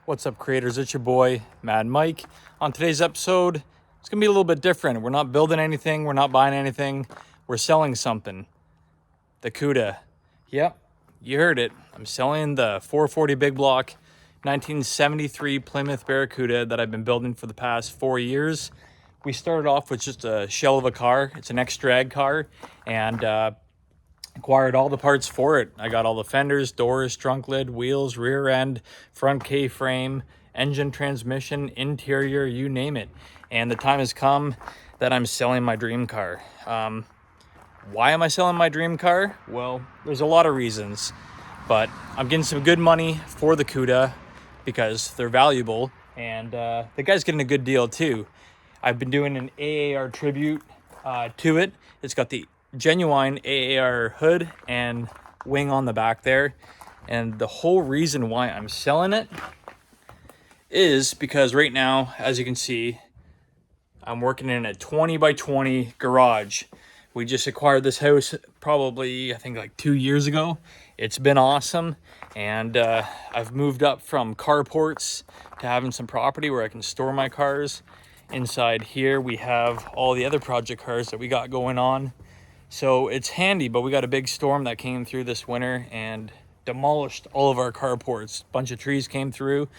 What's up, creators? It's your boy, Mad Mike. On today's episode, it's gonna be a little bit different. We're not building anything, we're not buying anything, we're selling something. The Cuda. Yep, you heard it. I'm selling the 440 big block 1973 Plymouth Cuda that I've been building for the past 4 years. We started off with just a shell of a car. It's an ex-drag car, and acquired all the parts for it. I got all the fenders, doors, trunk lid, wheels, rear end, front K-frame, engine, transmission, interior, you name it. And the time has come that I'm selling my dream car. Why am I selling my dream car? Well, there's a lot of reasons, but I'm getting some good money for the Cuda because they're valuable, and the guy's getting a good deal too. I've been doing an AAR tribute to it. It's got the genuine AAR hood and wing on the back there, and the whole reason why I'm selling it is because right now, as you can see, I'm working in a 20 by 20 garage. We just acquired this house probably, I think, like 2 years ago. It's been awesome, and I've moved up from carports to having some property where I can store my cars. Inside here we have all the other project cars that we got going on. So it's handy, but we got a big storm that came through this winter and demolished all of our carports. A bunch of trees came through.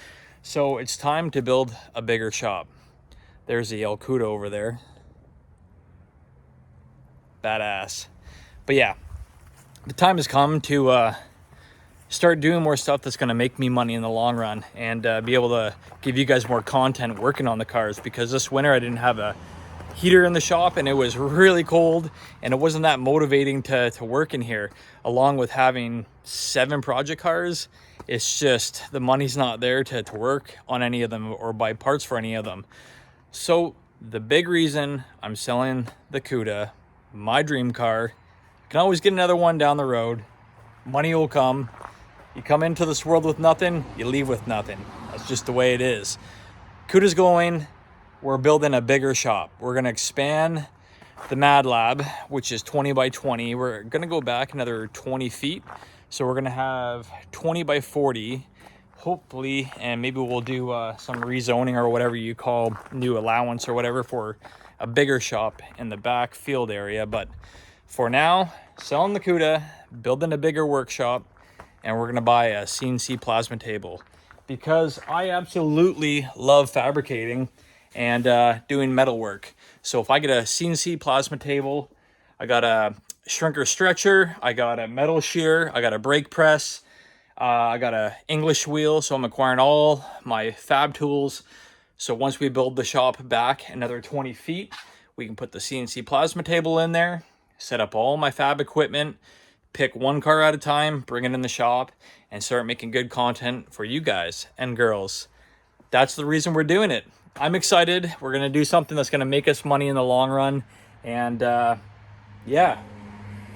So it's time to build a bigger shop. There's the Cuda over there. Badass. But yeah, the time has come to start doing more stuff that's going to make me money in the long run, and be able to give you guys more content working on the cars, because this winter I didn't have a heater in the shop and it was really cold, and it wasn't that motivating to work in here. Along with having 7 project cars, it's just the money's not there to work on any of them or buy parts for any of them. So the big reason I'm selling the Cuda, my dream car, you can always get another one down the road. Money will come. You come into this world with nothing, you leave with nothing. That's just the way it is. Cuda's going. We're building a bigger shop. We're gonna expand the Mad Lab, which is 20 by 20. We're gonna go back another 20 feet. So we're gonna have 20 by 40, hopefully, and maybe we'll do some rezoning or whatever you call new allowance or whatever for a bigger shop in the back field area. But for now, selling the Cuda, building a bigger workshop, and we're gonna buy a CNC plasma table because I absolutely love fabricating and doing metal work. So if I get a CNC plasma table, I got a shrinker stretcher, I got a metal shear, I got a brake press, I got a English wheel, so I'm acquiring all my fab tools. So once we build the shop back another 20 feet, we can put the CNC plasma table in there, set up all my fab equipment, pick one car at a time, bring it in the shop, and start making good content for you guys and girls. That's the reason we're doing it. I'm excited. We're gonna do something that's gonna make us money in the long run, and yeah,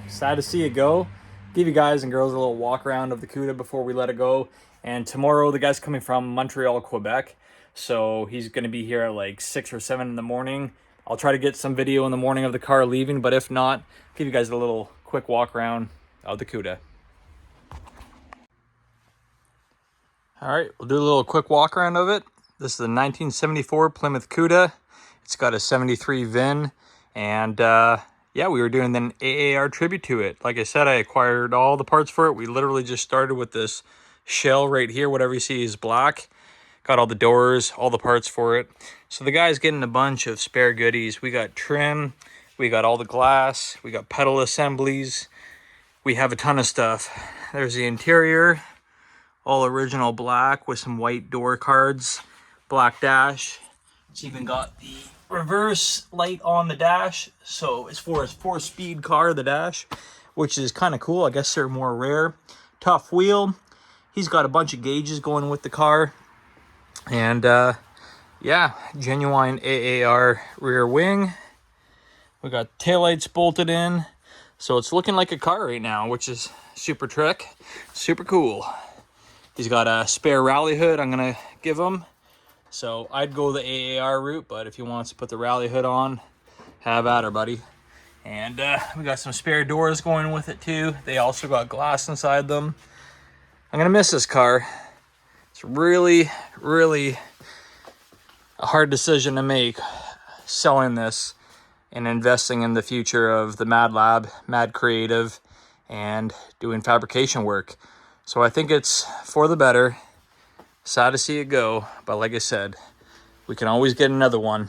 sad to see it go. Give you guys and girls a little walk around of the Cuda before we let it go. And tomorrow the guy's coming from Montreal, Quebec, so he's gonna be here at like 6 or 7 in the morning. I'll try to get some video in the morning of the car leaving, but if not, give you guys a little quick walk around of the Cuda. All right, we'll do a little quick walk around of it. This is the 1974 Plymouth Cuda. It's got a 73 VIN, and yeah, we were doing an AAR tribute to it. Like I said, I acquired all the parts for it. We literally just started with this shell right here. Whatever you see is black. Got all the doors, all the parts for it. So the guy's getting a bunch of spare goodies. We got trim, we got all the glass, we got pedal assemblies. We have a ton of stuff. There's the interior, all original black with some white door cards, black dash. It's even got the reverse light on the dash, so it's for a 4-speed car, the dash, which is kind of cool. I guess they're more rare. Tough wheel. He's got a bunch of gauges going with the car, and yeah, genuine AAR rear wing. We got taillights bolted in, so it's looking like a car right now, which is super trick, super cool. He's got a spare rally hood I'm gonna give him. So I'd go the AAR route, but if he wants to put the rally hood on, have at her, buddy. And we got some spare doors going with it too. They also got glass inside them. I'm gonna miss this car. It's It's really, really a hard decision to make, selling this and investing in the future of the Mad Lab, Mad Creative, and doing fabrication work. So I think it's for the better. Sad to see it go, but like I said, we can always get another one.